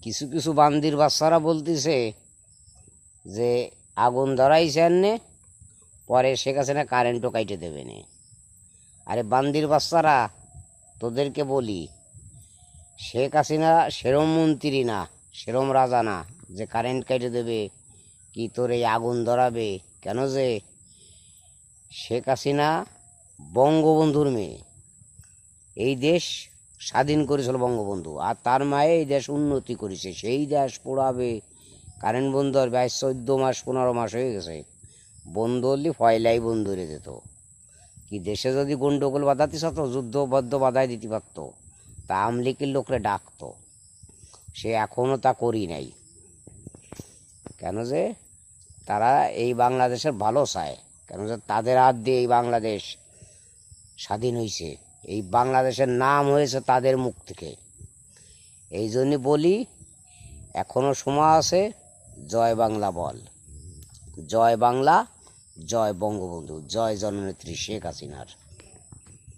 কিছু কিছু বান্দির বাচ্চারা বলতেছে যে আগুন ধরাইছেন নে, পরে শেখ হাসিনা কারেন্টও কাইটে দেবে নে। আরে বান্দির বাচ্চারা, তোদেরকে বলি, শেখ হাসিনা সেরম মন্ত্রী না, সেরম রাজা না যে কারেন্ট কাইটে দেবে কি তোর এই আগুন ধরাবে। কেন যে শেখ হাসিনা বঙ্গবন্ধুর মেয়ে, এই দেশ স্বাধীন করেছিল বঙ্গবন্ধু, আর তার মায়ে এই দেশ উন্নতি করেছে। সেই দেশ পোড়াবে, কারেন্ট বন্ধ হবে। আজ 14 মাস 15 মাস হয়ে গেছে, বন্ধ হলে ফয়লাই বন্ধ হয়ে যেত। কি দেশে যদি গন্ডগোল বাঁধাতে চাত, যুদ্ধবদ্ধ বাধায় দিতে পারত, তা আমলিকের লোকরে ডাকতো। সে এখনও তা করি নাই। কেন যে তারা এই বাংলাদেশের ভালো চায়, কেন যে তাদের হাত দিয়ে এই বাংলাদেশ স্বাধীন হয়েছে, এই বাংলাদেশের নাম হয়েছে তাদের মুখ থেকে। এই জন্য বলি, এখনও সময় আছে, জয় বাংলা বল। জয় বাংলা, জয় বঙ্গবন্ধু, জয় জননেত্রী শেখ হাসিনার।